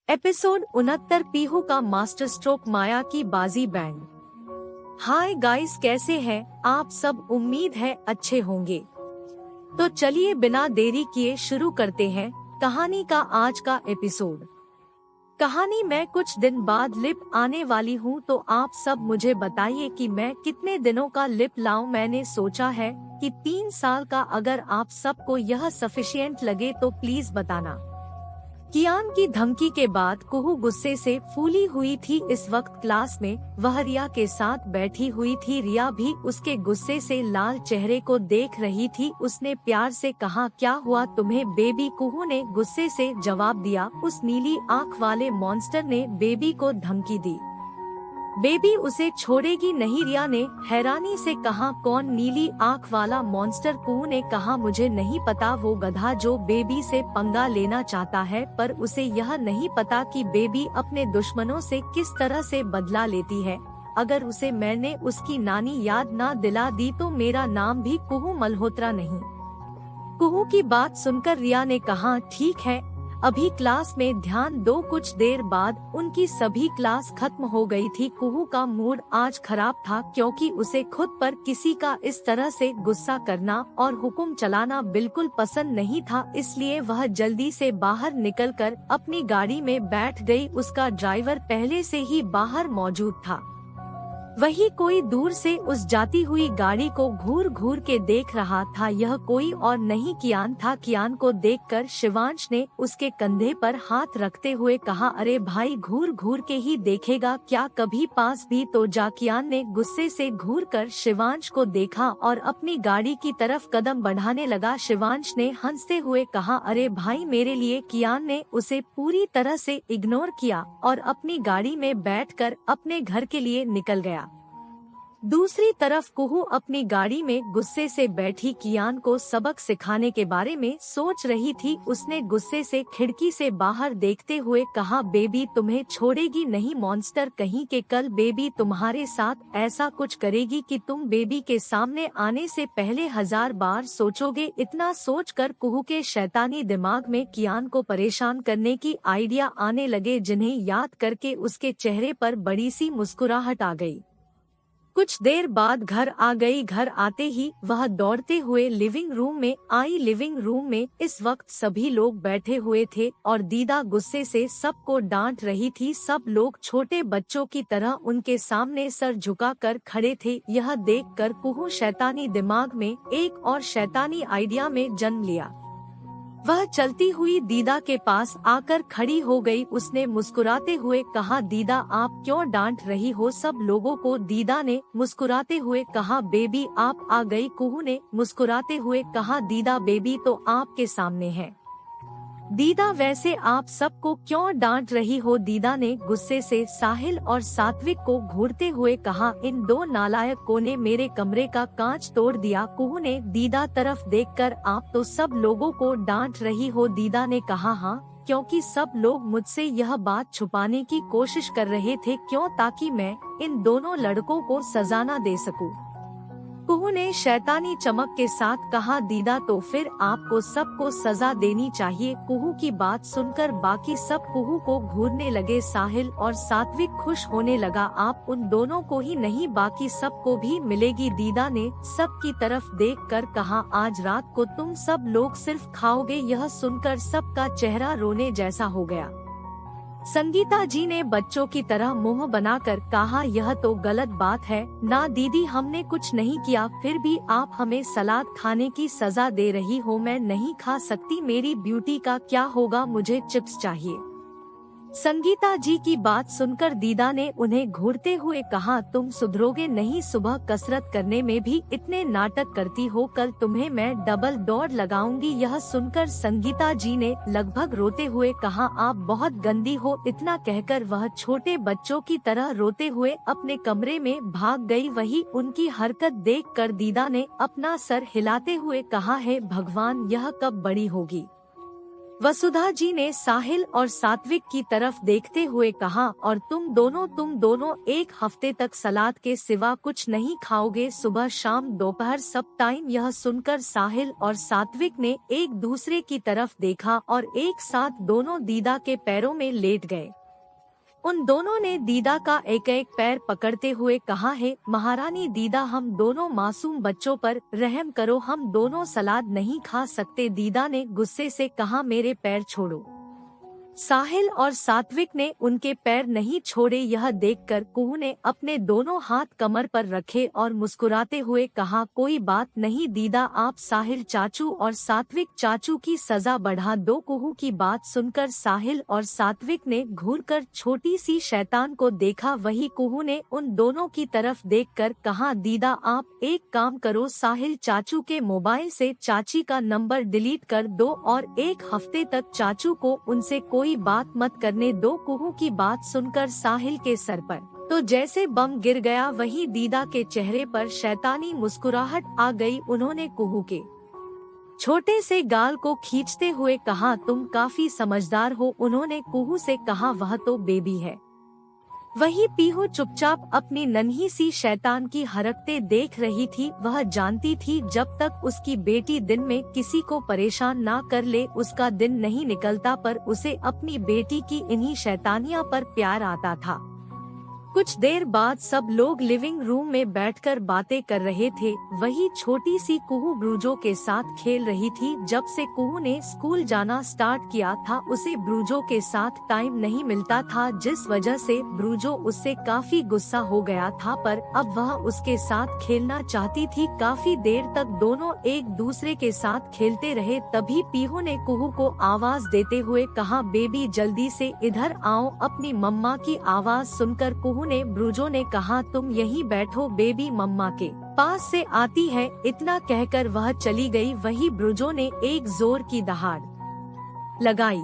Episode 69 Pihu का master stroke माया की बाजी बैंड। हाय गाइस, कैसे हैं आप सब? उम्मीद है अच्छे होंगे। तो चलिए बिना देरी किए शुरू करते हैं कहानी का आज का एपिसोड। कहानी मैं कुछ दिन बाद लिप आने वाली हूँ, तो आप सब मुझे बताइए कि मैं कितने दिनों का लिप लाऊं। मैंने सोचा है कि 3 साल का। अगर आप सबको यह सफिशिएंट लगे तो प्लीज बताना। कियान की धमकी के बाद कुहू गुस्से से फूली हुई थी। इस वक्त क्लास में वह रिया के साथ बैठी हुई थी। रिया भी उसके गुस्से से लाल चेहरे को देख रही थी। उसने प्यार से कहा, क्या हुआ तुम्हें बेबी? कुहू ने गुस्से से जवाब दिया। उस नीली आँख वाले मॉन्स्टर ने बेबी को धमकी दी। बेबी उसे छोड़ेगी नहीं, रिया ने हैरानी से कहा। कौन नीली आँख वाला मॉन्स्टर? कुहू ने कहा, मुझे नहीं पता। वो गधा जो बेबी से पंगा लेना चाहता है, पर उसे यह नहीं पता कि बेबी अपने दुश्मनों से किस तरह से बदला लेती है। अगर उसे मैंने उसकी नानी याद ना दिला दी तो मेरा नाम भी कुहू मल्होत्रा नहीं। कुहू की बात सुनकर रिया ने कहा, ठीक है, अभी क्लास में ध्यान दो। कुछ देर बाद उनकी सभी क्लास खत्म हो गई थी। कुहू का मूड आज खराब था, क्योंकि उसे खुद पर किसी का इस तरह से गुस्सा करना और हुक्म चलाना बिल्कुल पसंद नहीं था। इसलिए वह जल्दी से बाहर निकलकर अपनी गाड़ी में बैठ गई। उसका ड्राइवर पहले से ही बाहर मौजूद था। वही कोई दूर से उस जाती हुई गाड़ी को घूर घूर के देख रहा था। यह कोई और नहीं कियान था। कियान को देखकर शिवांश ने उसके कंधे पर हाथ रखते हुए कहा, अरे भाई, घूर घूर के ही देखेगा क्या? कभी पास भी तो जा। कियान ने गुस्से से घूर कर शिवांश को देखा और अपनी गाड़ी की तरफ कदम बढ़ाने लगा। शिवांश ने हंसते हुए कहा, अरे भाई मेरे लिए। कियान ने उसे पूरी तरह से इग्नोर किया और अपनी गाड़ी में बैठकर अपने घर के लिए निकल गया। दूसरी तरफ कुहू अपनी गाड़ी में गुस्से से बैठी कियान को सबक सिखाने के बारे में सोच रही थी। उसने गुस्से से खिड़की से बाहर देखते हुए कहा, बेबी तुम्हें छोड़ेगी नहीं, मॉन्स्टर कहीं के। कल बेबी तुम्हारे साथ ऐसा कुछ करेगी कि तुम बेबी के सामने आने से पहले 1000 बार सोचोगे। इतना सोचकर कुहू के शैतानी दिमाग में कियान को परेशान करने की आइडिया आने लगे, जिन्हें याद करके उसके चेहरे पर बड़ी सी मुस्कुराहट आ गई। कुछ देर बाद घर आ गई। घर आते ही वह दौड़ते हुए लिविंग रूम में आई। लिविंग रूम में इस वक्त सभी लोग बैठे हुए थे और दीदा गुस्से से सबको डांट रही थी। सब लोग छोटे बच्चों की तरह उनके सामने सर झुकाकर खड़े थे। यह देखकर कुहू शैतानी दिमाग में एक और शैतानी आइडिया में जन्म लिया। वह चलती हुई दीदा के पास आकर खड़ी हो गई। उसने मुस्कुराते हुए कहा, दीदा आप क्यों डांट रही हो सब लोगों को? दीदा ने मुस्कुराते हुए कहा, बेबी आप आ गई। कुहू ने मुस्कुराते हुए कहा, दीदा बेबी तो आपके सामने है। दीदा वैसे आप सबको क्यों डांट रही हो? दीदा ने गुस्से से साहिल और सात्विक को घूरते हुए कहा, इन दो नालायकों ने मेरे कमरे का कांच तोड़ दिया। कुहू ने दीदा तरफ देखकर, आप तो सब लोगों को डांट रही हो? दीदा ने कहा, हाँ, क्योंकि सब लोग मुझसे यह बात छुपाने की कोशिश कर रहे थे। क्यों? ताकि मैं इन दोनों लड़कों को सजा न दे सकूं। कुहू ने शैतानी चमक के साथ कहा, दीदा तो फिर आपको सबको सजा देनी चाहिए। कुहू की बात सुनकर बाकी सब कुहू को घूरने लगे। साहिल और सात्विक खुश होने लगा, आप उन दोनों को ही नहीं बाकी सबको भी मिलेगी। दीदा ने सबकी तरफ देखकर कहा, आज रात को तुम सब लोग सिर्फ खाओगे। यह सुनकर सबका चेहरा रोने जैसा हो गया। संगीता जी ने बच्चों की तरह मुंह बनाकर कहा, यह तो गलत बात है ना दीदी, हमने कुछ नहीं किया, फिर भी आप हमें सलाद खाने की सजा दे रही हो। मैं नहीं खा सकती, मेरी ब्यूटी का क्या होगा? मुझे चिप्स चाहिए। संगीता जी की बात सुनकर दीदा ने उन्हें घूरते हुए कहा, तुम सुधरोगे नहीं, सुबह कसरत करने में भी इतने नाटक करती हो, कल तुम्हें मैं डबल दौड़ लगाऊंगी। यह सुनकर संगीता जी ने लगभग रोते हुए कहा, आप बहुत गंदी हो। इतना कहकर वह छोटे बच्चों की तरह रोते हुए अपने कमरे में भाग गई। वही उनकी हरकत देखकर दीदा ने अपना सर हिलाते हुए कहा, हे भगवान, यह कब बड़ी होगी? वसुधा जी ने साहिल और सात्विक की तरफ देखते हुए कहा, और तुम दोनों 1 हफ्ते तक सलाद के सिवा कुछ नहीं खाओगे, सुबह शाम दोपहर सब टाइम। यह सुनकर साहिल और सात्विक ने एक दूसरे की तरफ देखा और एक साथ दोनों दीदा के पैरों में लेट गए। उन दोनों ने दीदा का एक एक पैर पकड़ते हुए कहा, है महारानी दीदा, हम दोनों मासूम बच्चों पर रहम करो, हम दोनों सलाद नहीं खा सकते। दीदा ने गुस्से से कहा, मेरे पैर छोड़ो। साहिल और सात्विक ने उनके पैर नहीं छोड़े। यह देखकर कुहू ने अपने दोनों हाथ कमर पर रखे और मुस्कुराते हुए कहा, कोई बात नहीं दीदा, आप साहिल चाचू और सात्विक चाचू की सजा बढ़ा दो। कुहू की बात सुनकर साहिल और सात्विक ने घूरकर छोटी सी शैतान को देखा। वही कुहू ने उन दोनों की तरफ देखकर कहा, दीदा आप एक काम करो, साहिल चाचू के मोबाइल से चाची का नंबर डिलीट कर दो और 1 हफ्ते तक चाचू को उनसे कोई बात मत करने दो। कुहू की बात सुनकर साहिल के सर पर तो जैसे बम गिर गया, वहीं दीदा के चेहरे पर शैतानी मुस्कुराहट आ गई। उन्होंने कुहू के छोटे से गाल को खींचते हुए कहा, तुम काफी समझदार हो। उन्होंने कुहू से कहा, वह तो बेबी है। वही पीहू चुपचाप अपनी नन्ही सी शैतान की हरकतें देख रही थी। वह जानती थी जब तक उसकी बेटी दिन में किसी को परेशान ना कर ले उसका दिन नहीं निकलता, पर उसे अपनी बेटी की इन्हीं शैतानियां पर प्यार आता था। कुछ देर बाद सब लोग लिविंग रूम में बैठकर बातें कर रहे थे। वही छोटी सी कुहू ब्रूजो के साथ खेल रही थी। जब से कुहू ने स्कूल जाना स्टार्ट किया था, उसे ब्रूजो के साथ टाइम नहीं मिलता था, जिस वजह से ब्रूजो उससे काफी गुस्सा हो गया था, पर अब वह उसके साथ खेलना चाहती थी। काफी देर तक दोनों एक दूसरे के साथ खेलते रहे। तभी पीहू ने कुहू को आवाज देते हुए कहा, बेबी जल्दी से इधर आओ। अपनी मम्मा की आवाज सुनकर कुहू ने ब्रूजो ने कहा, तुम यहीं बैठो, बेबी मम्मा के पास से आती है। इतना कहकर वह चली गई। वही ब्रूजो ने एक जोर की दहाड़ लगाई।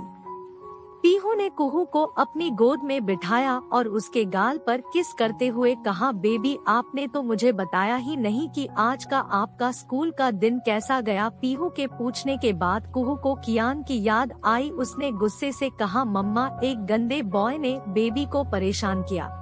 पीहू ने कुहू को अपनी गोद में बिठाया और उसके गाल पर किस करते हुए कहा, बेबी आपने तो मुझे बताया ही नहीं कि आज का आपका स्कूल का दिन कैसा गया। पीहू के पूछने के बाद कुहू को कियान की याद आई। उसने गुस्से से कहा, मम्मा एक गंदे बॉय ने बेबी को परेशान किया।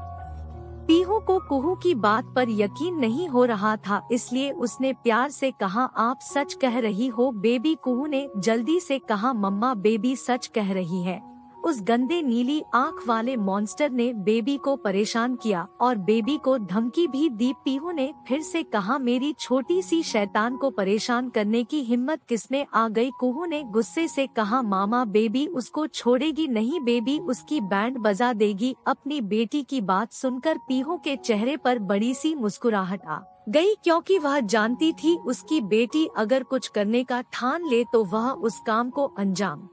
पीहू को कुहू की बात पर यकीन नहीं हो रहा था, इसलिए उसने प्यार से कहा, आप सच कह रही हो बेबी। कुहू ने जल्दी से कहा, मम्मा बेबी सच कह रही है। उस गंदे नीली आँख वाले मॉन्स्टर ने बेबी को परेशान किया और बेबी को धमकी भी दी। पीहू ने फिर से कहा, मेरी छोटी सी शैतान को परेशान करने की हिम्मत किसमें आ गई। कुहू ने गुस्से से कहा, मामा बेबी उसको छोड़ेगी नहीं, बेबी उसकी बैंड बजा देगी। अपनी बेटी की बात सुनकर पीहू के चेहरे पर बड़ी सी मुस्कुराहट आ गई, क्योंकि वह जानती थी उसकी बेटी अगर कुछ करने का ठान ले तो वह उस काम को अंजाम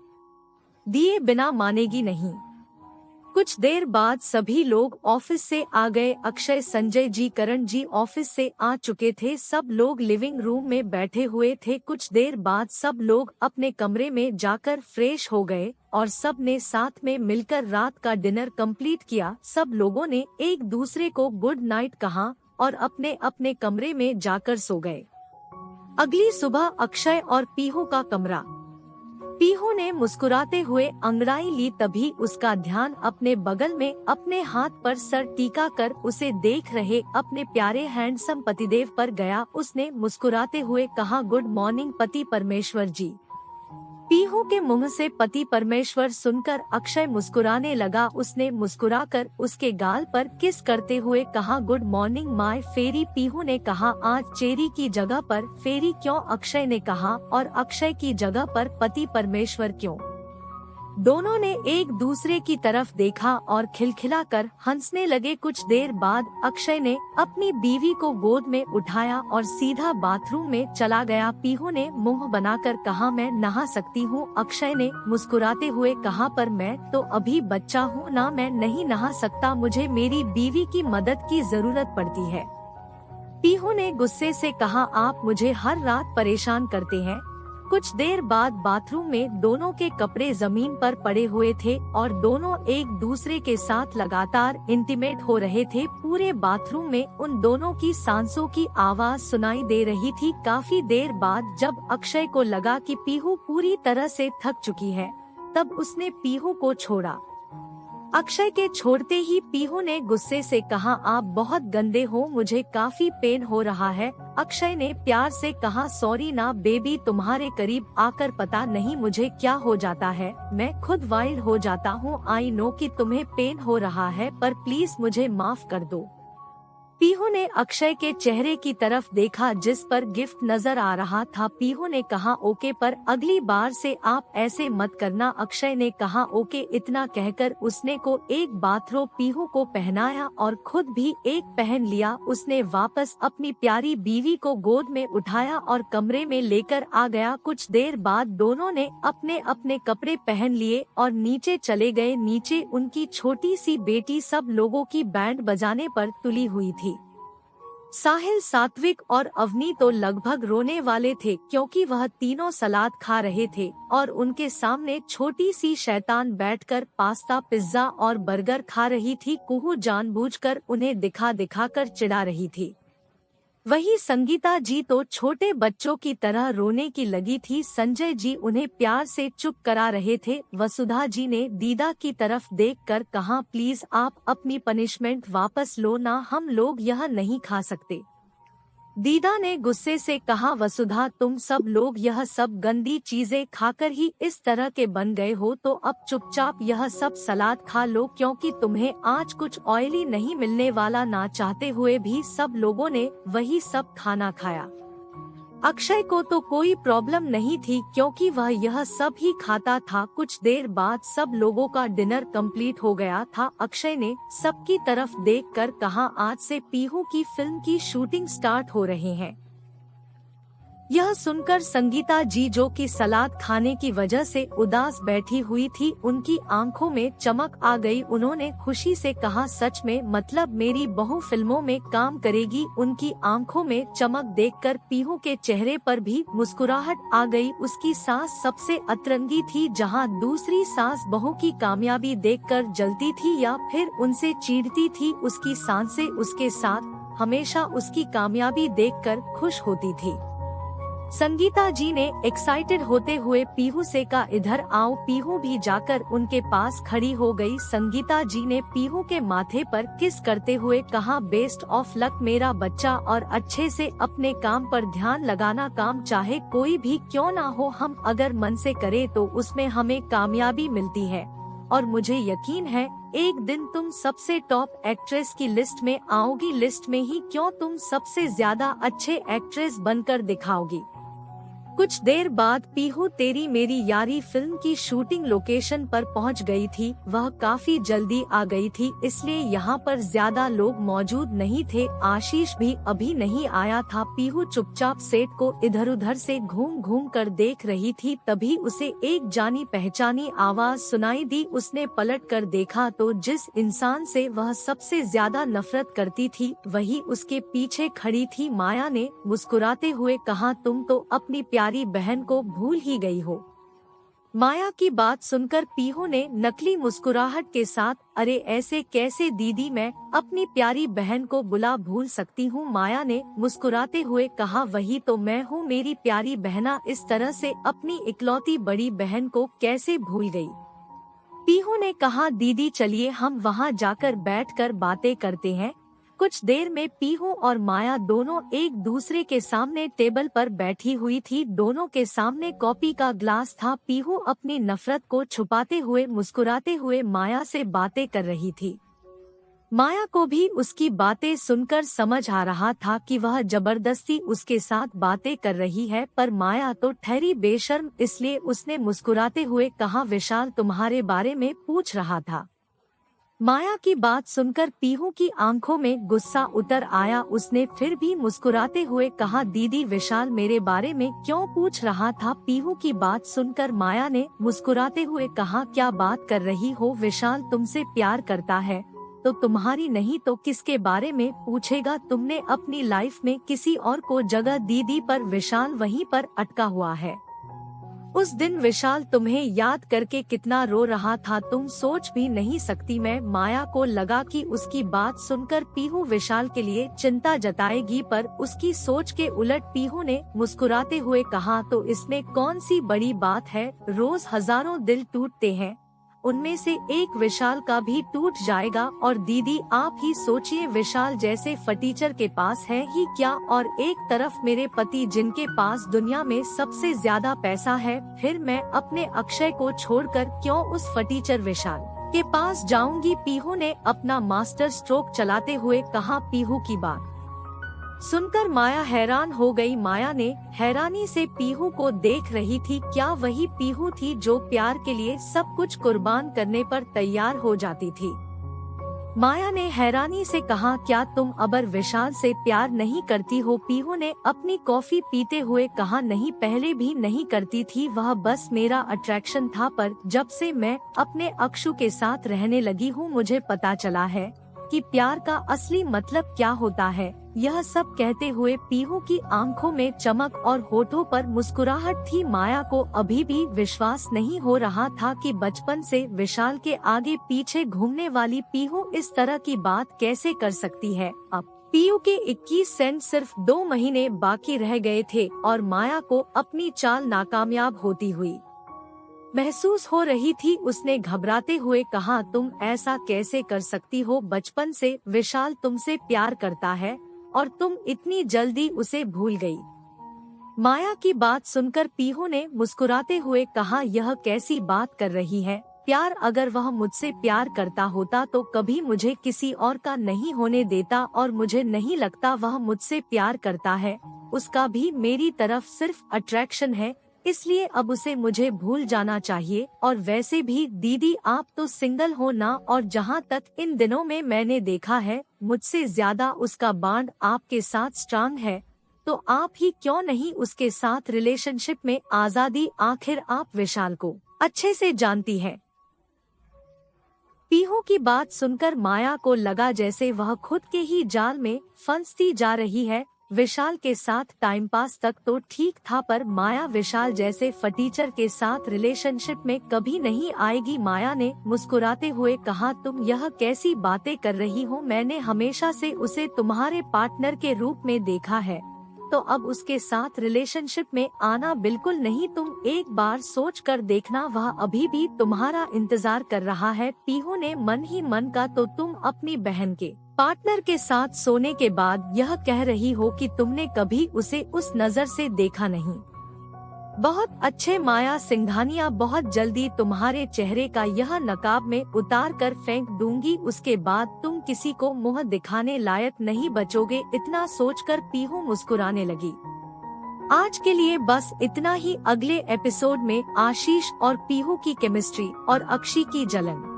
दिए बिना मानेगी नहीं। कुछ देर बाद सभी लोग ऑफिस से आ गए। अक्षय, संजय जी, करण जी ऑफिस से आ चुके थे। सब लोग लिविंग रूम में बैठे हुए थे। कुछ देर बाद सब लोग अपने कमरे में जाकर फ्रेश हो गए और सब ने साथ में मिलकर रात का डिनर कंप्लीट किया। सब लोगों ने एक दूसरे को गुड नाइट कहा और अपने अपने कमरे में जाकर सो गए। अगली सुबह अक्षय और पीहू का कमरा। पीहू ने मुस्कुराते हुए अंगड़ाई ली, तभी उसका ध्यान अपने बगल में अपने हाथ पर सर टीका कर उसे देख रहे अपने प्यारे हैंडसम पतिदेव पर गया। उसने मुस्कुराते हुए कहा, गुड मॉर्निंग पति परमेश्वर जी। पीहू के मुंह से पति परमेश्वर सुनकर अक्षय मुस्कुराने लगा। उसने मुस्कुराकर उसके गाल पर किस करते हुए कहा, गुड मॉर्निंग माय फेरी। पीहू ने कहा, आज चेरी की जगह पर फेरी क्यों? अक्षय ने कहा, और अक्षय की जगह पर पति परमेश्वर क्यों? दोनों ने एक दूसरे की तरफ देखा और खिलखिलाकर हंसने लगे। कुछ देर बाद अक्षय ने अपनी बीवी को गोद में उठाया और सीधा बाथरूम में चला गया। पीहू ने मुंह बनाकर कहा, मैं नहा सकती हूँ? अक्षय ने मुस्कुराते हुए कहा, पर मैं तो अभी बच्चा हूँ ना, मैं नहीं नहा सकता, मुझे मेरी बीवी की मदद की जरूरत पड़ती है। पीहू ने गुस्से से कहा, आप मुझे हर रात परेशान करते हैं। कुछ देर बाद बाथरूम में दोनों के कपड़े जमीन पर पड़े हुए थे और दोनों एक दूसरे के साथ लगातार इंटीमेट हो रहे थे। पूरे बाथरूम में उन दोनों की सांसों की आवाज सुनाई दे रही थी। काफी देर बाद जब अक्षय को लगा कि पीहू पूरी तरह से थक चुकी है, तब उसने पीहू को छोड़ा। अक्षय के छोड़ते ही पीहू ने गुस्से से कहा, आप बहुत गंदे हो, मुझे काफी पेन हो रहा है। अक्षय ने प्यार से कहा, सॉरी ना बेबी, तुम्हारे करीब आकर पता नहीं मुझे क्या हो जाता है, मैं खुद वाइल्ड हो जाता हूँ। आई नो कि तुम्हें पेन हो रहा है, पर प्लीज मुझे माफ कर दो। पीहू ने अक्षय के चेहरे की तरफ देखा जिस पर गिफ्ट नजर आ रहा था। पीहू ने कहा, ओके, पर अगली बार से आप ऐसे मत करना। अक्षय ने कहा, ओके। इतना कहकर उसने को एक बाथरोब पीहू को पहनाया और खुद भी एक पहन लिया। उसने वापस अपनी प्यारी बीवी को गोद में उठाया और कमरे में लेकर आ गया। कुछ देर बाद दोनों ने अपने अपने कपड़े पहन लिए और नीचे चले गए। नीचे उनकी छोटी सी बेटी सब लोगों की बैंड बजाने पर तुली हुई थी। साहिल, सात्विक और अवनी तो लगभग रोने वाले थे क्योंकि वह तीनों सलाद खा रहे थे और उनके सामने छोटी सी शैतान बैठकर पास्ता, पिज्जा और बर्गर खा रही थी। कुहू जानबूझकर उन्हें दिखा दिखा कर चिढ़ा रही थी। वही संगीता जी तो छोटे बच्चों की तरह रोने की लगी थी। संजय जी उन्हें प्यार से चुप करा रहे थे। वसुधा जी ने दीदा की तरफ देखकर कहा, प्लीज आप अपनी पनिशमेंट वापस लो ना, हम लोग यह नहीं खा सकते। दीदा ने गुस्से से कहा, वसुधा, तुम सब लोग यह सब गंदी चीजें खाकर ही इस तरह के बन गए हो, तो अब चुपचाप यह सब सलाद खा लो क्योंकि तुम्हें आज कुछ ऑयली नहीं मिलने वाला। ना चाहते हुए भी सब लोगों ने वही सब खाना खाया। अक्षय को तो कोई प्रॉब्लम नहीं थी क्योंकि वह यह सब ही खाता था। कुछ देर बाद सब लोगों का डिनर कंप्लीट हो गया था। अक्षय ने सबकी तरफ देखकर कहा, आज से पीहू की फिल्म की शूटिंग स्टार्ट हो रहे हैं। यह सुनकर संगीता जी, जो कि सलाद खाने की वजह से उदास बैठी हुई थी, उनकी आंखों में चमक आ गई। उन्होंने खुशी से कहा, सच में, मतलब मेरी बहू फिल्मों में काम करेगी। उनकी आंखों में चमक देखकर पीहू के चेहरे पर भी मुस्कुराहट आ गई। उसकी सास सबसे अतरंगी थी, जहां दूसरी सास बहू की कामयाबी देखकर जलती थी या फिर उनसे चिढ़ती थी। उसकी सासें उसके साथ हमेशा उसकी कामयाबी देखकर खुश होती थी। संगीता जी ने एक्साइटेड होते हुए पीहू से कहा, इधर आओ। पीहू भी जाकर उनके पास खड़ी हो गई। संगीता जी ने पीहू के माथे पर किस करते हुए कहा, बेस्ट ऑफ लक मेरा बच्चा, और अच्छे से अपने काम पर ध्यान लगाना। काम चाहे कोई भी क्यों ना हो, हम अगर मन से करें तो उसमें हमें कामयाबी मिलती है। और मुझे यकीन है एक दिन तुम सबसे टॉप एक्ट्रेस की लिस्ट में आओगी। लिस्ट में ही क्यों, तुम सबसे ज्यादा अच्छे एक्ट्रेस बनकर दिखाओगी। कुछ देर बाद पीहू तेरी मेरी यारी फिल्म की शूटिंग लोकेशन पर पहुंच गई थी। वह काफी जल्दी आ गई थी, इसलिए यहाँ पर ज्यादा लोग मौजूद नहीं थे। आशीष भी अभी नहीं आया था। पीहू चुपचाप सेट को इधर उधर से घूम घूम कर देख रही थी। तभी उसे एक जानी पहचानी आवाज सुनाई दी। उसने पलट कर देखा तो जिस इंसान से वह सबसे ज्यादा नफरत करती थी वही उसके पीछे खड़ी थी। माया ने मुस्कुराते हुए कहा, तुम तो अपनी प्यारी बहन को भूल ही गई हो। माया की बात सुनकर पीहू ने नकली मुस्कुराहट के साथ, अरे ऐसे कैसे दीदी, मैं अपनी प्यारी बहन को बुला भूल सकती हूँ। माया ने मुस्कुराते हुए कहा, वही तो मैं हूँ मेरी प्यारी बहना, इस तरह से अपनी इकलौती बड़ी बहन को कैसे भूल गई। पीहू ने कहा, दीदी चलिए हम वहाँ जाकर बैठकर बातें करते हैं। कुछ देर में पीहू और माया दोनों एक दूसरे के सामने टेबल पर बैठी हुई थी। दोनों के सामने कॉफी का ग्लास था। पीहू अपनी नफरत को छुपाते हुए मुस्कुराते हुए माया से बातें कर रही थी। माया को भी उसकी बातें सुनकर समझ आ रहा था कि वह जबरदस्ती उसके साथ बातें कर रही है, पर माया तो ठहरी बेशर्म, इसलिए उसने मुस्कुराते हुए कहा, विशाल तुम्हारे बारे में पूछ रहा था। माया की बात सुनकर पीहू की आंखों में गुस्सा उतर आया। उसने फिर भी मुस्कुराते हुए कहा, दीदी विशाल मेरे बारे में क्यों पूछ रहा था। पीहू की बात सुनकर माया ने मुस्कुराते हुए कहा, क्या बात कर रही हो, विशाल तुमसे प्यार करता है तो तुम्हारी नहीं तो किसके बारे में पूछेगा। तुमने अपनी लाइफ में किसी और को जगह दी पर विशाल वहीं पर अटका हुआ है। उस दिन विशाल तुम्हें याद करके कितना रो रहा था तुम सोच भी नहीं सकती। मैं माया को लगा कि उसकी बात सुनकर पीहू विशाल के लिए चिंता जताएगी, पर उसकी सोच के उलट पीहू ने मुस्कुराते हुए कहा, तो इसमें कौन सी बड़ी बात है, रोज हजारों दिल टूटते हैं, उनमें से एक विशाल का भी टूट जाएगा। और दीदी आप ही सोचिए, विशाल जैसे फटीचर के पास है ही क्या, और एक तरफ मेरे पति जिनके पास दुनिया में सबसे ज्यादा पैसा है, फिर मैं अपने अक्षय को छोड़कर क्यों उस फटीचर विशाल के पास जाऊंगी। पीहू ने अपना मास्टर स्ट्रोक चलाते हुए कहा। पीहू की बात सुनकर माया हैरान हो गई। माया ने हैरानी से पीहू को देख रही थी। क्या वही पीहू थी जो प्यार के लिए सब कुछ कुर्बान करने पर तैयार हो जाती थी? माया ने हैरानी से कहा, क्या तुम अबर विशाल से प्यार नहीं करती हो? पीहू ने अपनी कॉफी पीते हुए कहा, नहीं पहले भी नहीं करती थी, वह बस मेरा अट्रैक्शन था, पर जब से मैं अपने अक्षु के साथ रहने लगी हूँ मुझे पता चला है कि प्यार का असली मतलब क्या होता है। यह सब कहते हुए पीहू की आंखों में चमक और होठों पर मुस्कुराहट थी। माया को अभी भी विश्वास नहीं हो रहा था कि बचपन से विशाल के आगे पीछे घूमने वाली पीहू इस तरह की बात कैसे कर सकती है। अब पीहू के 21 सेंट सिर्फ 2 महीने बाकी रह गए थे और माया को अपनी चाल नाकामयाब होती हुई महसूस हो रही थी। उसने घबराते हुए कहा, तुम ऐसा कैसे कर सकती हो? बचपन से विशाल तुमसे प्यार करता है और तुम इतनी जल्दी उसे भूल गई। माया की बात सुनकर पीहू ने मुस्कुराते हुए कहा, यह कैसी बात कर रही है? प्यार अगर वह मुझसे प्यार करता होता तो कभी मुझे किसी और का नहीं होने देता, और मुझे नहीं लगता वह मुझसे प्यार करता है। उसका भी मेरी तरफ सिर्फ अट्रैक्शन है, इसलिए अब उसे मुझे भूल जाना चाहिए। और वैसे भी दीदी आप तो सिंगल हो ना, और जहाँ तक इन दिनों में मैंने देखा है मुझसे ज्यादा उसका बॉन्ड आपके साथ स्ट्रांग है, तो आप ही क्यों नहीं उसके साथ रिलेशनशिप में आजादी? आखिर आप विशाल को अच्छे से जानती है। पीहू की बात सुनकर माया को लगा जैसे वह खुद के ही जाल में फंसती जा रही है। विशाल के साथ टाइम पास तक तो ठीक था, पर माया विशाल जैसे फटीचर के साथ रिलेशनशिप में कभी नहीं आएगी। माया ने मुस्कुराते हुए कहा, तुम यह कैसी बातें कर रही हो? मैंने हमेशा से उसे तुम्हारे पार्टनर के रूप में देखा है, तो अब उसके साथ रिलेशनशिप में आना बिल्कुल नहीं। तुम एक बार सोच कर देखना, वह अभी भी तुम्हारा इंतजार कर रहा है। पीहू ने मन ही मन का, तो तुम अपनी बहन के पार्टनर के साथ सोने के बाद यह कह रही हो कि तुमने कभी उसे उस नजर से देखा नहीं? बहुत अच्छे माया सिंघानिया, बहुत जल्दी तुम्हारे चेहरे का यह नकाब में उतार कर फेंक दूंगी, उसके बाद तुम किसी को मुंह दिखाने लायक नहीं बचोगे। इतना सोचकर पीहू मुस्कुराने लगी। आज के लिए बस इतना ही। अगले एपिसोड में आशीष और पीहू की केमिस्ट्री और अक्षी की जलन।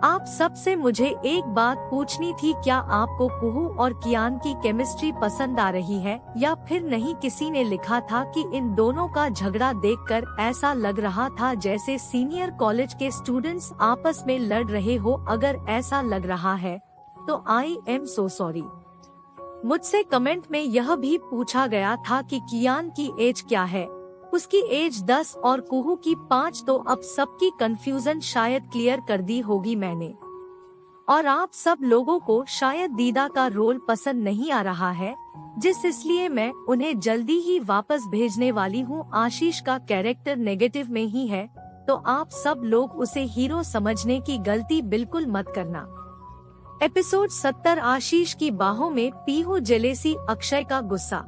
आप सबसे मुझे एक बात पूछनी थी, क्या आपको कुहू और कियान की केमिस्ट्री पसंद आ रही है या फिर नहीं? किसी ने लिखा था कि इन दोनों का झगड़ा देखकर ऐसा लग रहा था जैसे सीनियर कॉलेज के स्टूडेंट्स आपस में लड़ रहे हो। अगर ऐसा लग रहा है तो आई एम सो सॉरी। मुझसे कमेंट में यह भी पूछा गया था कि कियान की एज क्या है। उसकी एज 10 और कुहू की 5, तो अब सबकी कंफ्यूजन शायद क्लियर कर दी होगी मैंने। और आप सब लोगों को शायद दीदा का रोल पसंद नहीं आ रहा है, इसलिए मैं उन्हें जल्दी ही वापस भेजने वाली हूँ। आशीष का कैरेक्टर नेगेटिव में ही है, तो आप सब लोग उसे हीरो समझने की गलती बिल्कुल मत करना। एपिसोड 70 आशीष की बाहों में पीहू जेलेसी, अक्षय का गुस्सा।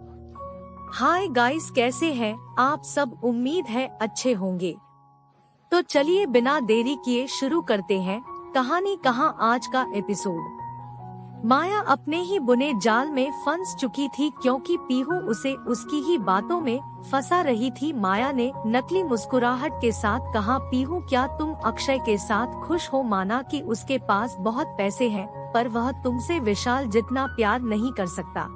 हाय गाइस, कैसे हैं आप सब? उम्मीद है अच्छे होंगे। तो चलिए बिना देरी किए शुरू करते हैं कहानी। कहाँ आज का एपिसोड। माया अपने ही बुने जाल में फंस चुकी थी, क्योंकि पीहू उसे उसकी ही बातों में फंसा रही थी। माया ने नकली मुस्कुराहट के साथ कहा, पीहू क्या तुम अक्षय के साथ खुश हो? माना कि उसके पास बहुत पैसे हैं, पर वह तुमसे विशाल जितना प्यार नहीं कर सकता।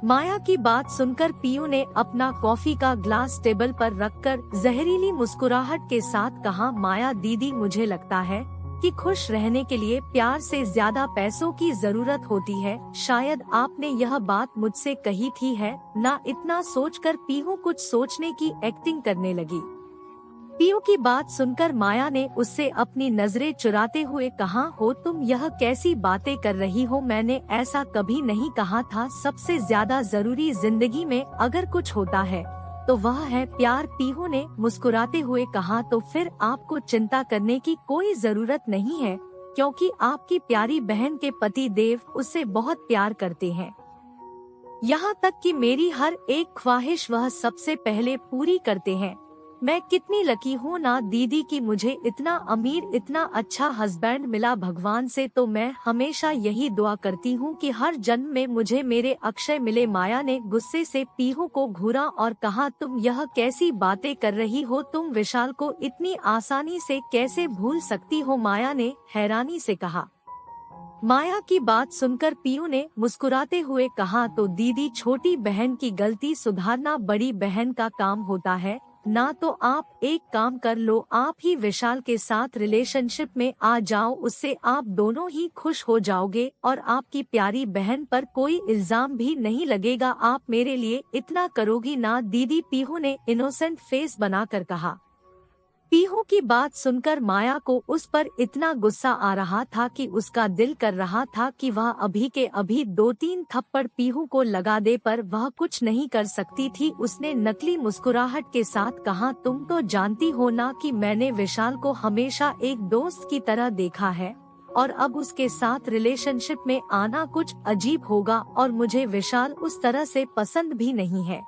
माया की बात सुनकर पीयू ने अपना कॉफी का ग्लास टेबल पर रखकर जहरीली मुस्कुराहट के साथ कहा, माया दीदी मुझे लगता है कि खुश रहने के लिए प्यार से ज्यादा पैसों की जरूरत होती है। शायद आपने यह बात मुझसे कही थी है ना? इतना सोचकर पीहू कुछ सोचने की एक्टिंग करने लगी। पीहू की बात सुनकर माया ने उससे अपनी नजरें चुराते हुए कहा, हो तुम यह कैसी बातें कर रही हो, मैंने ऐसा कभी नहीं कहा था। सबसे ज्यादा जरूरी जिंदगी में अगर कुछ होता है तो वह है प्यार। पीहू ने मुस्कुराते हुए कहा, तो फिर आपको चिंता करने की कोई जरूरत नहीं है, क्योंकि आपकी प्यारी बहन के पति देव उससे बहुत प्यार करते हैं। यहाँ तक कि मेरी हर एक ख्वाहिश वह सबसे पहले पूरी करते हैं। मैं कितनी लकी हूँ ना दीदी कि मुझे इतना अमीर, इतना अच्छा हस्बैंड मिला भगवान से। तो मैं हमेशा यही दुआ करती हूँ कि हर जन्म में मुझे मेरे अक्षय मिले। माया ने गुस्से से पीहू को घूरा और कहा, तुम यह कैसी बातें कर रही हो, तुम विशाल को इतनी आसानी से कैसे भूल सकती हो? माया ने हैरानी से कहा। माया की बात सुनकर पीहू ने मुस्कुराते हुए कहा, तो दीदी छोटी बहन की गलती सुधारना बड़ी बहन का काम होता है ना। तो आप एक काम कर लो, आप ही विशाल के साथ रिलेशनशिप में आ जाओ, उससे आप दोनों ही खुश हो जाओगे और आपकी प्यारी बहन पर कोई इल्जाम भी नहीं लगेगा। आप मेरे लिए इतना करोगी ना दीदी? पीहू ने इनोसेंट फेस बनाकर कहा। पीहू की बात सुनकर माया को उस पर इतना गुस्सा आ रहा था कि उसका दिल कर रहा था कि वह अभी के अभी 2-3 थप्पड़ पीहू को लगा दे, पर वह कुछ नहीं कर सकती थी। उसने नकली मुस्कुराहट के साथ कहा, तुम तो जानती हो ना कि मैंने विशाल को हमेशा एक दोस्त की तरह देखा है और अब उसके साथ रिलेशनशिप में आना कुछ अजीब होगा, और मुझे विशाल उस तरह से पसंद भी नहीं है।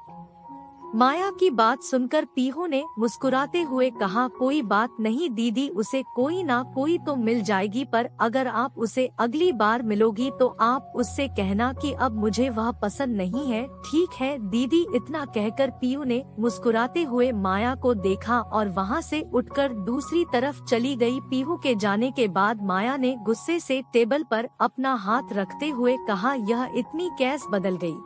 माया की बात सुनकर पीहू ने मुस्कुराते हुए कहा, कोई बात नहीं दीदी, उसे कोई ना कोई तो मिल जाएगी, पर अगर आप उसे अगली बार मिलोगी तो आप उससे कहना कि अब मुझे वह पसंद नहीं है। ठीक है दीदी? इतना कहकर पीहू ने मुस्कुराते हुए माया को देखा और वहां से उठकर दूसरी तरफ चली गई। पीहू के जाने के बाद माया ने गुस्से से टेबल पर अपना हाथ रखते हुए कहा, यह इतनी कैसे बदल गई,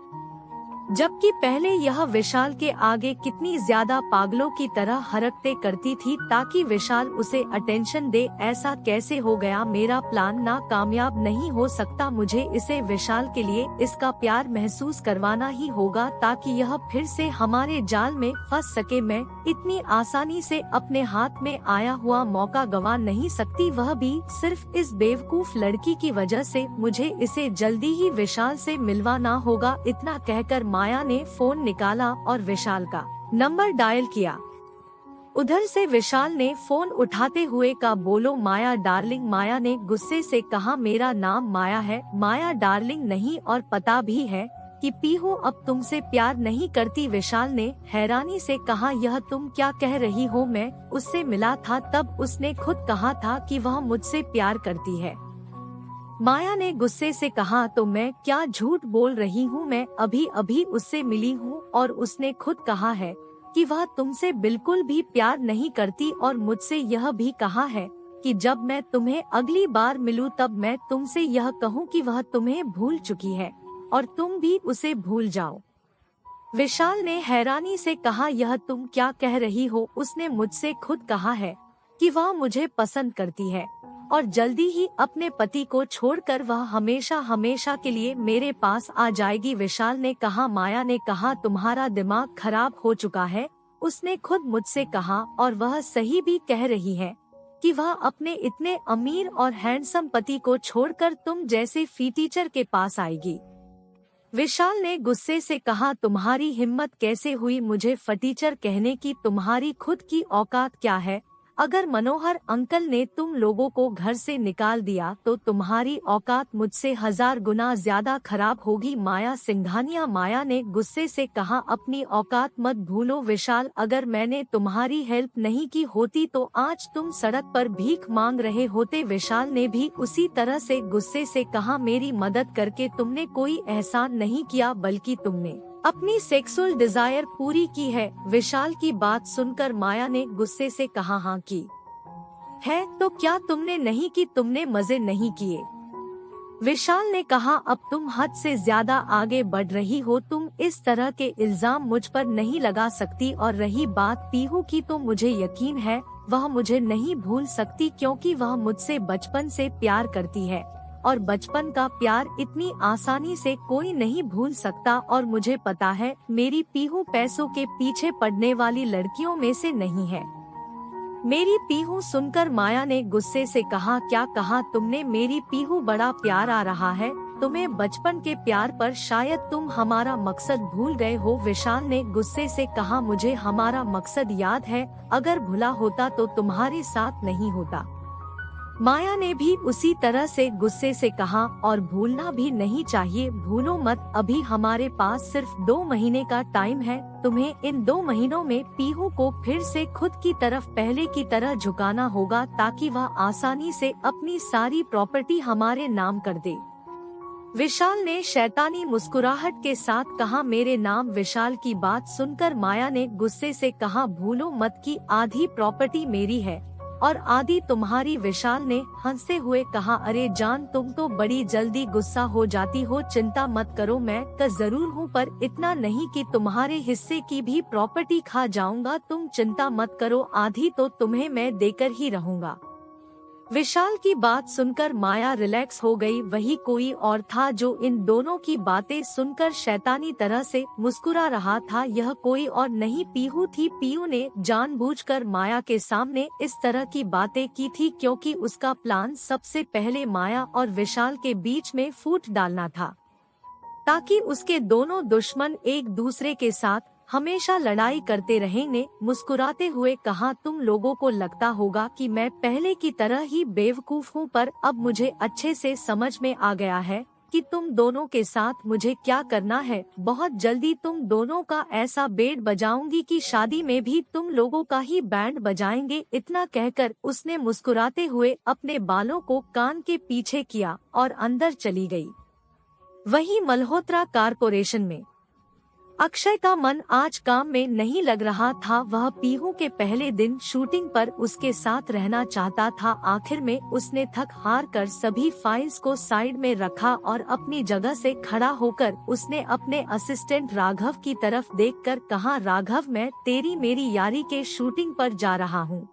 जबकि पहले यह विशाल के आगे कितनी ज्यादा पागलों की तरह हरकतें करती थी ताकि विशाल उसे अटेंशन दे। ऐसा कैसे हो गया? मेरा प्लान ना कामयाब नहीं हो सकता, मुझे इसे विशाल के लिए इसका प्यार महसूस करवाना ही होगा ताकि यह फिर से हमारे जाल में फंस सके। मैं इतनी आसानी से अपने हाथ में आया हुआ मौका गंवा नहीं सकती, वह भी सिर्फ इस बेवकूफ लड़की की वजह से। मुझे इसे जल्दी ही विशाल से मिलवाना होगा। इतना कहकर माया ने फोन निकाला और विशाल का नंबर डायल किया। उधर से विशाल ने फोन उठाते हुए कहा, बोलो माया डार्लिंग। माया ने गुस्से से कहा, मेरा नाम माया है। माया डार्लिंग नहीं, और पता भी है कि पीहू अब तुमसे प्यार नहीं करती। विशाल ने हैरानी से कहा, यह तुम क्या कह रही हो? मैं उससे मिला था, तब उसने खुद कहा था कि वह मुझसे प्यार करती है। माया ने गुस्से से कहा, तो मैं क्या झूठ बोल रही हूँ? मैं अभी अभी उससे मिली हूँ और उसने खुद कहा है कि वह तुमसे बिल्कुल भी प्यार नहीं करती, और मुझसे यह भी कहा है कि जब मैं तुम्हें अगली बार मिलूं तब मैं तुमसे यह कहूँ कि वह तुम्हें भूल चुकी है और तुम भी उसे भूल जाओ। विशाल ने हैरानी से कहा, यह तुम क्या कह रही हो? उसने मुझसे खुद कहा है कि वह मुझे पसंद करती है और जल्दी ही अपने पति को छोड़कर वह हमेशा हमेशा के लिए मेरे पास आ जाएगी। विशाल ने कहा। माया ने कहा, तुम्हारा दिमाग खराब हो चुका है। उसने खुद मुझसे कहा, और वह सही भी कह रही है कि वह अपने इतने अमीर और हैंडसम पति को छोड़कर तुम जैसे फी टीचर के पास आएगी। विशाल ने गुस्से से कहा, तुम्हारी हिम्मत कैसे हुई मुझे फटीचर कहने की? तुम्हारी खुद की औकात क्या है? अगर मनोहर अंकल ने तुम लोगों को घर से निकाल दिया तो तुम्हारी औकात मुझसे 1000 गुना ज्यादा खराब होगी। माया सिंघानिया। माया ने गुस्से से कहा, अपनी औकात मत भूलो विशाल, अगर मैंने तुम्हारी हेल्प नहीं की होती तो आज तुम सड़क पर भीख मांग रहे होते। विशाल ने भी उसी तरह से गुस्से से कहा, मेरी मदद करके तुमने कोई एहसान नहीं किया, बल्कि तुमने अपनी सेक्सुअल डिजायर पूरी की है। विशाल की बात सुनकर माया ने गुस्से से कहा, हाँ की है तो क्या तुमने नहीं की? तुमने मजे नहीं किए? विशाल ने कहा, अब तुम हद से ज्यादा आगे बढ़ रही हो। तुम इस तरह के इल्जाम मुझ पर नहीं लगा सकती। और रही बात पीहू की, तो मुझे यकीन है वह मुझे नहीं भूल सकती, क्योंकि वह मुझसे बचपन से प्यार करती है और बचपन का प्यार इतनी आसानी से कोई नहीं भूल सकता। और मुझे पता है मेरी पीहू पैसों के पीछे पड़ने वाली लड़कियों में से नहीं है। मेरी पीहू सुनकर माया ने गुस्से से कहा, क्या कहा तुमने मेरी पीहू? बड़ा प्यार आ रहा है तुम्हें बचपन के प्यार पर, शायद तुम हमारा मकसद भूल गए हो। विशाल ने गुस्से से कहा, मुझे हमारा मकसद याद है, अगर भूला होता तो तुम्हारे साथ नहीं होता। माया ने भी उसी तरह से गुस्से से कहा, और भूलना भी नहीं चाहिए, भूलो मत, अभी हमारे पास सिर्फ 2 महीने का टाइम है। तुम्हें इन 2 महीनों में पीहू को फिर से खुद की तरफ पहले की तरह झुकाना होगा, ताकि वह आसानी से अपनी सारी प्रॉपर्टी हमारे नाम कर दे। विशाल ने शैतानी मुस्कुराहट के साथ कहा, मेरे नाम? विशाल की बात सुनकर माया ने गुस्से से कहा, भूलो मत कि आधी प्रॉपर्टी मेरी है और आधी तुम्हारी। विशाल ने हंसते हुए कहा, अरे जान, तुम तो बड़ी जल्दी गुस्सा हो जाती हो, चिंता मत करो, मैं तो जरूर हूँ, पर इतना नहीं कि तुम्हारे हिस्से की भी प्रॉपर्टी खा जाऊंगा। तुम चिंता मत करो, आधी तो तुम्हें मैं देकर ही रहूंगा। विशाल की बात सुनकर माया रिलैक्स हो गई। वही कोई और था जो इन दोनों की बातें सुनकर शैतानी तरह से मुस्कुरा रहा था। यह कोई और नहीं पीहू थी। पीहू ने जानबूझकर माया के सामने इस तरह की बातें की थी क्योंकि उसका प्लान सबसे पहले माया और विशाल के बीच में फूट डालना था, ताकि उसके दोनों दुश्मन एक दूसरे के साथ हमेशा लड़ाई करते रहेंगे। मुस्कुराते हुए कहा, तुम लोगों को लगता होगा कि मैं पहले की तरह ही बेवकूफ हूँ, पर अब मुझे अच्छे से समझ में आ गया है कि तुम दोनों के साथ मुझे क्या करना है। बहुत जल्दी तुम दोनों का ऐसा बैंड बजाऊंगी कि शादी में भी तुम लोगों का ही बैंड बजाएंगे। इतना कहकर उसने मुस्कुराते हुए अपने बालों को कान के पीछे किया और अंदर चली गई। वहीं मल्होत्रा कारपोरेशन में अक्षय का मन आज काम में नहीं लग रहा था। वह पीहू के पहले दिन शूटिंग पर उसके साथ रहना चाहता था। आखिर में उसने थक हार कर सभी फाइल्स को साइड में रखा और अपनी जगह से खड़ा होकर उसने अपने असिस्टेंट राघव की तरफ देखकर कहा, राघव, मैं तेरी मेरी यारी के शूटिंग पर जा रहा हूँ।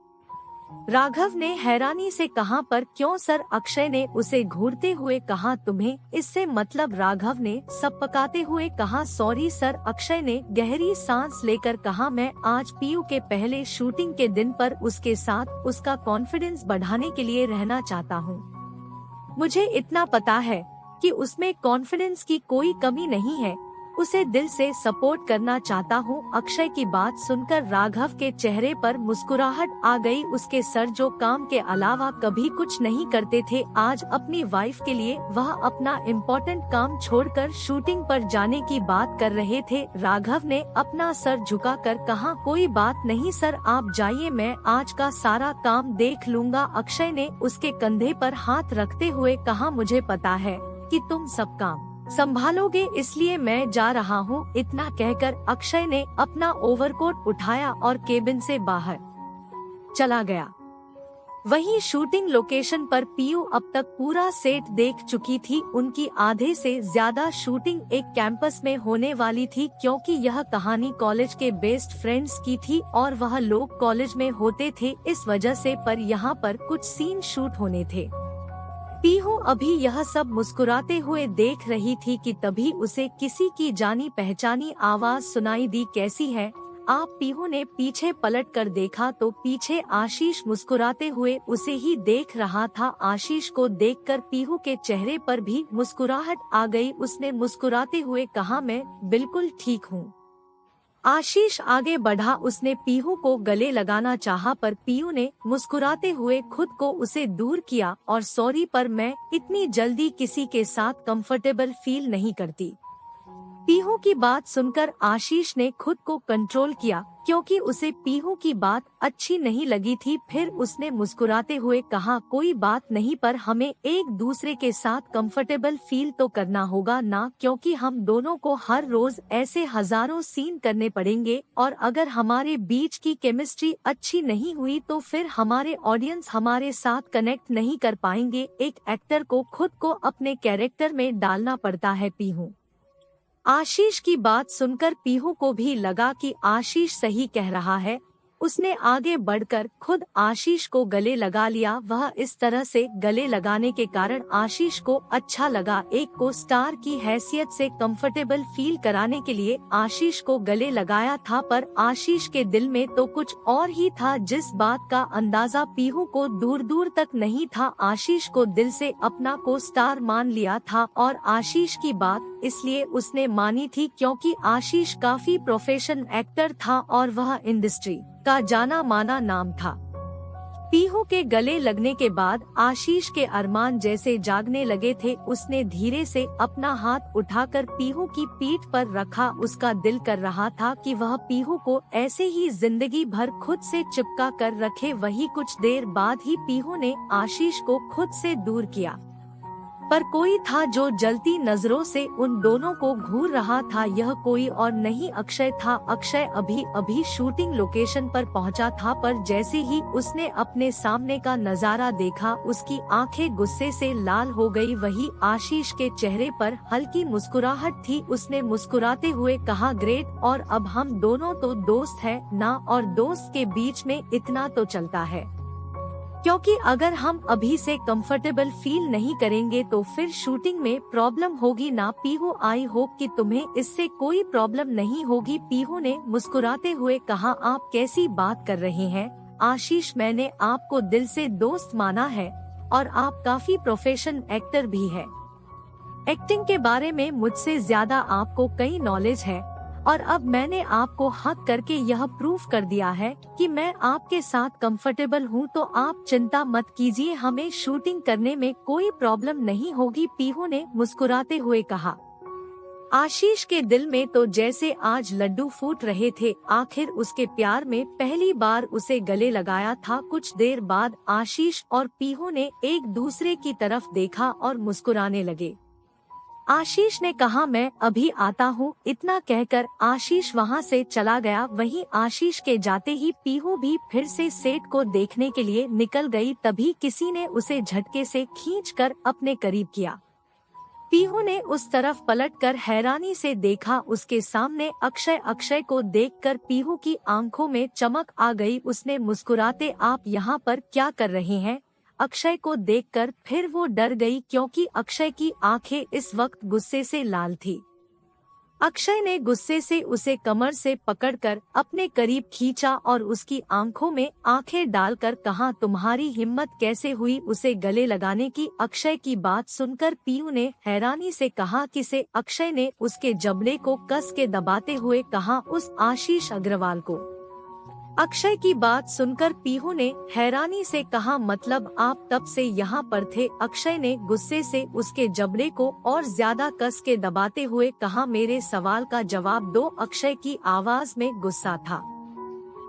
राघव ने हैरानी से कहा, पर क्यों सर? अक्षय ने उसे घूरते हुए कहा, तुम्हें इससे मतलब? राघव ने सब पकाते हुए कहा, सॉरी सर। अक्षय ने गहरी सांस लेकर कहा, मैं आज पीयू के पहले शूटिंग के दिन पर उसके साथ उसका कॉन्फिडेंस बढ़ाने के लिए रहना चाहता हूँ। मुझे इतना पता है कि उसमें कॉन्फिडेंस की कोई कमी नहीं है, उसे दिल से सपोर्ट करना चाहता हूँ। अक्षय की बात सुनकर राघव के चेहरे पर मुस्कुराहट आ गई। उसके सर जो काम के अलावा कभी कुछ नहीं करते थे, आज अपनी वाइफ के लिए वह अपना इम्पोर्टेंट काम छोड़कर शूटिंग पर जाने की बात कर रहे थे। राघव ने अपना सर झुकाकर कहा, कोई बात नहीं सर, आप जाइए, मैं आज का सारा काम देख लूँगा। अक्षय ने उसके कंधे पर हाथ रखते हुए कहा, मुझे पता है कि तुम सब काम संभालोगे, इसलिए मैं जा रहा हूँ। इतना कहकर अक्षय ने अपना ओवरकोट उठाया और केबिन से बाहर चला गया। वहीं शूटिंग लोकेशन पर पीयू अब तक पूरा सेट देख चुकी थी। उनकी आधे से ज्यादा शूटिंग एक कैंपस में होने वाली थी, क्योंकि यह कहानी कॉलेज के बेस्ट फ्रेंड्स की थी और वह लोग कॉलेज में होते थे, इस वजह से पर यहाँ पर कुछ सीन शूट होने थे। पीहू अभी यह सब मुस्कुराते हुए देख रही थी कि तभी उसे किसी की जानी पहचानी आवाज सुनाई दी, कैसी है आप? पीहू ने पीछे पलट कर देखा तो पीछे आशीष मुस्कुराते हुए उसे ही देख रहा था। आशीष को देखकर पीहू के चेहरे पर भी मुस्कुराहट आ गई। उसने मुस्कुराते हुए कहा, मैं बिल्कुल ठीक हूँ। आशीष आगे बढ़ा, उसने पीहू को गले लगाना चाहा, पर पीहू ने मुस्कुराते हुए खुद को उसे दूर किया और सॉरी, पर मैं इतनी जल्दी किसी के साथ कंफर्टेबल फील नहीं करती। पीहू की बात सुनकर आशीष ने खुद को कंट्रोल किया, क्योंकि उसे पीहू की बात अच्छी नहीं लगी थी। फिर उसने मुस्कुराते हुए कहा, कोई बात नहीं, पर हमें एक दूसरे के साथ कंफर्टेबल फील तो करना होगा ना, क्योंकि हम दोनों को हर रोज ऐसे हजारों सीन करने पड़ेंगे और अगर हमारे बीच की केमिस्ट्री अच्छी नहीं हुई तो फिर हमारे ऑडियंस हमारे साथ कनेक्ट नहीं कर पाएंगे। एक एक्टर को खुद को अपने कैरेक्टर में डालना पड़ता है। पीहू आशीष की बात सुनकर पीहू को भी लगा कि आशीष सही कह रहा है। उसने आगे बढ़कर खुद आशीष को गले लगा लिया। वह इस तरह से गले लगाने के कारण आशीष को अच्छा लगा। एक को स्टार की हैसियत से कंफर्टेबल फील कराने के लिए आशीष को गले लगाया था, पर आशीष के दिल में तो कुछ और ही था, जिस बात का अंदाजा पीहू को दूर दूर तक नहीं था। आशीष को दिल से अपना को स्टार मान लिया था और आशीष की बात इसलिए उसने मानी थी क्योंकि आशीष काफी प्रोफेशनल एक्टर था और वह इंडस्ट्री का जाना माना नाम था। पीहू के गले लगने के बाद आशीष के अरमान जैसे जागने लगे थे। उसने धीरे से अपना हाथ उठाकर पीहू की पीठ पर रखा। उसका दिल कर रहा था कि वह पीहू को ऐसे ही जिंदगी भर खुद से चिपका कर रखे। वही कुछ देर बाद ही पीहू ने आशीष को खुद से दूर किया, पर कोई था जो जलती नजरों से उन दोनों को घूर रहा था। यह कोई और नहीं अक्षय था। अक्षय अभी अभी शूटिंग लोकेशन पर पहुंचा था, पर जैसे ही उसने अपने सामने का नजारा देखा उसकी आंखें गुस्से से लाल हो गई। वही आशीष के चेहरे पर हल्की मुस्कुराहट थी। उसने मुस्कुराते हुए कहा, ग्रेट, और अब हम दोनों तो दोस्त हैं ना, और दोस्त के बीच में इतना तो चलता है, क्योंकि अगर हम अभी से कंफर्टेबल फील नहीं करेंगे तो फिर शूटिंग में प्रॉब्लम होगी ना। पीहू, आई होप कि तुम्हें इससे कोई प्रॉब्लम नहीं होगी। पीहू ने मुस्कुराते हुए कहा, आप कैसी बात कर रहे हैं आशीष, मैंने आपको दिल से दोस्त माना है और आप काफी प्रोफेशनल एक्टर भी है। एक्टिंग के बारे में मुझसे ज्यादा आपको कई नॉलेज है और अब मैंने आपको हक करके यह प्रूफ कर दिया है कि मैं आपके साथ कंफर्टेबल हूँ, तो आप चिंता मत कीजिए, हमें शूटिंग करने में कोई प्रॉब्लम नहीं होगी। पीहू ने मुस्कुराते हुए कहा। आशीष के दिल में तो जैसे आज लड्डू फूट रहे थे। आखिर उसके प्यार में पहली बार उसे गले लगाया था। कुछ देर बाद आशीष और पीहू ने एक दूसरे की तरफ देखा और मुस्कुराने लगे। आशीष ने कहा, मैं अभी आता हूँ। इतना कहकर आशीष वहाँ से चला गया। वहीं आशीष के जाते ही पीहू भी फिर से सेट को देखने के लिए निकल गई। तभी किसी ने उसे झटके से खींचकर अपने करीब किया। पीहू ने उस तरफ पलटकर हैरानी से देखा। उसके सामने अक्षय को देखकर पीहू की आंखों में चमक आ गई। उसने मुस्कुराते, आप यहाँ पर क्या कर रहे हैं? अक्षय को देखकर फिर वो डर गई क्योंकि अक्षय की आंखें इस वक्त गुस्से से लाल थी। अक्षय ने गुस्से से उसे कमर से पकड़कर अपने करीब खींचा और उसकी आंखों में आंखें डालकर कहा, तुम्हारी हिम्मत कैसे हुई उसे गले लगाने की? अक्षय की बात सुनकर पीहू ने हैरानी से कहा, किसे? अक्षय ने उसके जबड़े को कस के दबाते हुए कहा, उस आशीष अग्रवाल को। अक्षय की बात सुनकर पीहू ने हैरानी से कहा, मतलब आप तब से यहाँ पर थे? अक्षय ने गुस्से से उसके जबड़े को और ज्यादा कस के दबाते हुए कहा, मेरे सवाल का जवाब दो। अक्षय की आवाज में गुस्सा था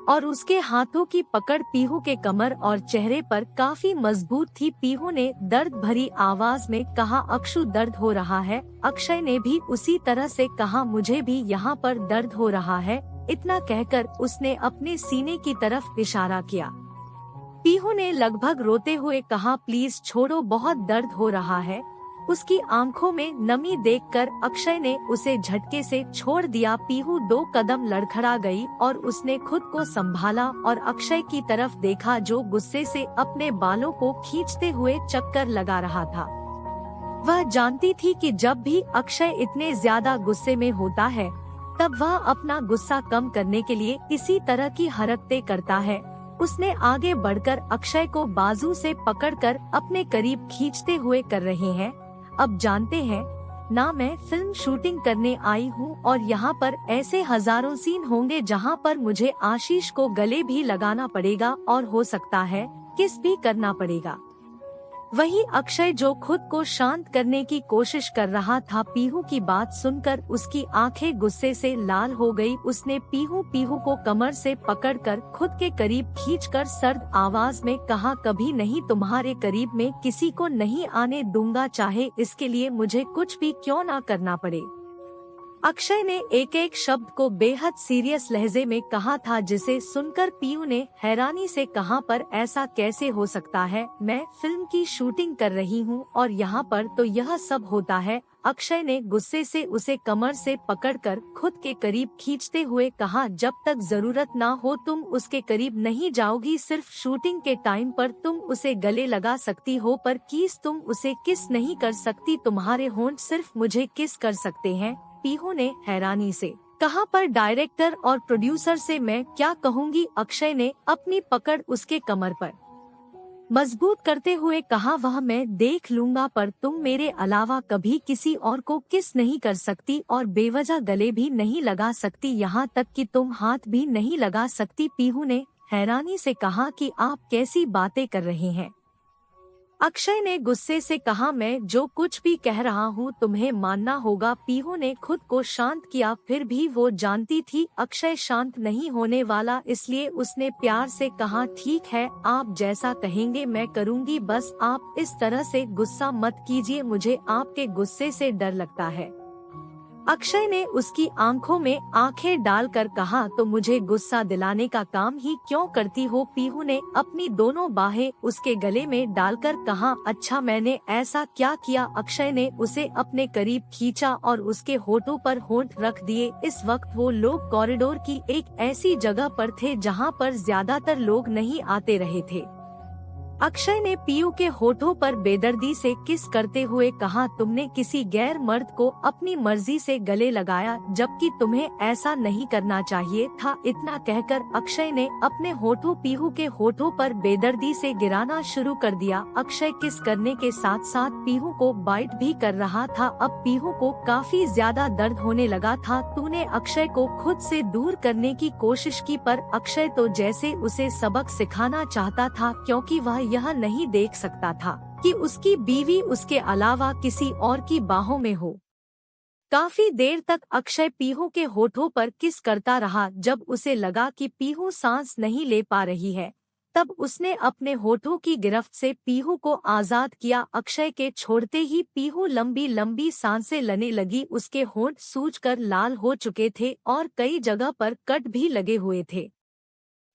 और उसके हाथों की पकड़ पीहू के कमर और चेहरे पर काफी मजबूत थी। पीहू ने दर्द भरी आवाज में कहा, अक्षु दर्द हो रहा है? अक्षय ने भी उसी तरह से कहा, मुझे भी यहाँ पर दर्द हो रहा है। इतना कहकर उसने अपने सीने की तरफ इशारा किया। पीहू ने लगभग रोते हुए कहा, प्लीज छोड़ो, बहुत दर्द हो रहा है। उसकी आंखों में नमी देखकर अक्षय ने उसे झटके से छोड़ दिया। पीहू 2 कदम लड़खड़ा गई और उसने खुद को संभाला और अक्षय की तरफ देखा जो गुस्से से अपने बालों को खींचते हुए चक्कर लगा रहा था। वह जानती थी कि जब भी अक्षय इतने ज्यादा गुस्से में होता है तब वह अपना गुस्सा कम करने के लिए इसी तरह की हरकतें करता है। उसने आगे बढ़कर अक्षय को बाजू से पकड़कर अपने करीब खींचते हुए कर रहे हैं, अब जानते हैं ना, मैं फिल्म शूटिंग करने आई हूँ और यहाँ पर ऐसे हजारों सीन होंगे जहाँ पर मुझे आशीष को गले भी लगाना पड़ेगा और हो सकता है किस भी करना पड़ेगा। वही अक्षय जो खुद को शांत करने की कोशिश कर रहा था, पीहू की बात सुनकर उसकी आंखें गुस्से से लाल हो गई। उसने पीहू को कमर से पकड़कर खुद के करीब खींचकर सर्द आवाज में कहा, कभी नहीं, तुम्हारे करीब में किसी को नहीं आने दूंगा, चाहे इसके लिए मुझे कुछ भी क्यों ना करना पड़े। अक्षय ने एक एक शब्द को बेहद सीरियस लहजे में कहा था, जिसे सुनकर पीयू ने हैरानी से कहा, पर ऐसा कैसे हो सकता है? मैं फिल्म की शूटिंग कर रही हूँ और यहाँ पर तो यह सब होता है। अक्षय ने गुस्से से उसे कमर से पकड़कर खुद के करीब खींचते हुए कहा, जब तक जरूरत ना हो तुम उसके करीब नहीं जाओगी। सिर्फ शूटिंग के टाइम पर तुम उसे गले लगा सकती हो, पर किस तुम उसे किस नहीं कर सकती। तुम्हारे होंठ सिर्फ मुझे किस कर सकते हैं। पीहू ने हैरानी से कहा, पर डायरेक्टर और प्रोड्यूसर से मैं क्या कहूँगी? अक्षय ने अपनी पकड़ उसके कमर पर मजबूत करते हुए कहा, वह मैं देख लूंगा, पर तुम मेरे अलावा कभी किसी और को किस नहीं कर सकती और बेवजह गले भी नहीं लगा सकती, यहाँ तक कि तुम हाथ भी नहीं लगा सकती। पीहू ने हैरानी से कहा कि आप कैसी बातें कर रहे हैं? अक्षय ने गुस्से से कहा, मैं जो कुछ भी कह रहा हूँ तुम्हें मानना होगा। पीहू ने खुद को शांत किया, फिर भी वो जानती थी अक्षय शांत नहीं होने वाला, इसलिए उसने प्यार से कहा, ठीक है, आप जैसा कहेंगे मैं करूँगी, बस आप इस तरह से गुस्सा मत कीजिए, मुझे आपके गुस्से से डर लगता है। अक्षय ने उसकी आंखों में आंखें डालकर कहा, तो मुझे गुस्सा दिलाने का काम ही क्यों करती हो? पीहू ने अपनी दोनों बाहें उसके गले में डालकर कहा, अच्छा मैंने ऐसा क्या किया? अक्षय ने उसे अपने करीब खींचा और उसके होठों पर होंठ रख दिए। इस वक्त वो लोग कॉरिडोर की एक ऐसी जगह पर थे जहाँ पर ज्यादातर लोग नहीं आते रहे थे। अक्षय ने पीयू के होठों पर बेदर्दी से किस करते हुए कहा, तुमने किसी गैर मर्द को अपनी मर्जी से गले लगाया, जबकि तुम्हें ऐसा नहीं करना चाहिए था। इतना कहकर अक्षय ने अपने होठों पीहू के होठों पर बेदर्दी से गिराना शुरू कर दिया। अक्षय किस करने के साथ साथ पीहू को बाइट भी कर रहा था। अब पीहू को काफी ज्यादा दर्द होने लगा था। तूने अक्षय को खुद से दूर करने की कोशिश की, पर अक्षय तो जैसे उसे सबक सिखाना चाहता था, क्योंकि वह यह नहीं देख सकता था कि उसकी बीवी उसके अलावा किसी और की बाहों में हो। काफी देर तक अक्षय पीहू के होठों पर किस करता रहा। जब उसे लगा कि पीहू सांस नहीं ले पा रही है, तब उसने अपने होठों की गिरफ्त से पीहू को आजाद किया। अक्षय के छोड़ते ही पीहू लंबी लंबी सांसें लेने लगी। उसके होंठ सूजकर लाल हो चुके थे और कई जगह पर कट भी लगे हुए थे।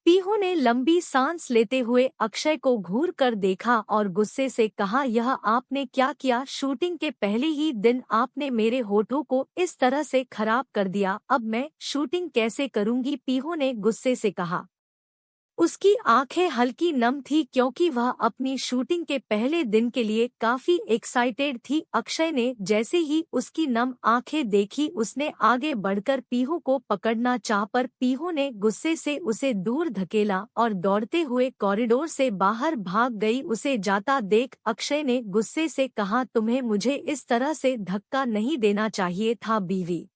पीहू ने लंबी सांस लेते हुए अक्षय को घूर कर देखा और गुस्से से कहा, यह आपने क्या किया? शूटिंग के पहले ही दिन आपने मेरे होठों को इस तरह से खराब कर दिया। अब मैं शूटिंग कैसे करूंगी? पीहू ने गुस्से से कहा। उसकी आंखें हल्की नम थी, क्योंकि वह अपनी शूटिंग के पहले दिन के लिए काफी एक्साइटेड थी। अक्षय ने जैसे ही उसकी नम आंखें देखी, उसने आगे बढ़कर पीहू को पकड़ना चाहा, पर पीहू ने गुस्से से उसे दूर धकेला और दौड़ते हुए कॉरिडोर से बाहर भाग गई। उसे जाता देख अक्षय ने गुस्से से कहा, तुम्हें मुझे इस तरह से धक्का नहीं देना चाहिए था बीवी।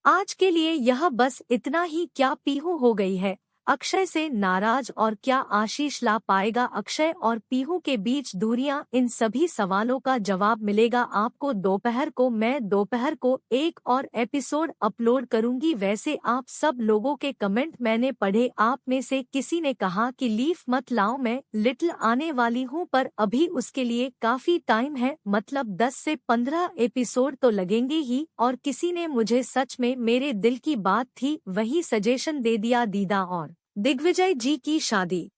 आज के लिए यह बस इतना ही क्या पीहू हो गई है अक्षय से नाराज, और क्या आशीष ला पाएगा अक्षय और पीहू के बीच दूरियां? इन सभी सवालों का जवाब मिलेगा आपको दोपहर को। मैं दोपहर को एक और एपिसोड अपलोड करूंगी। वैसे आप सब लोगों के कमेंट मैंने पढ़े। आप में से किसी ने कहा कि लीफ मत लाओ, मैं लिटिल आने वाली हूं, पर अभी उसके लिए काफी टाइम है, मतलब 10 से 15 एपिसोड तो लगेंगे ही। और किसी ने मुझे सच में मेरे दिल की बात थी वही सजेशन दे दिया, दीदा और दिग्विजय जी की शादी।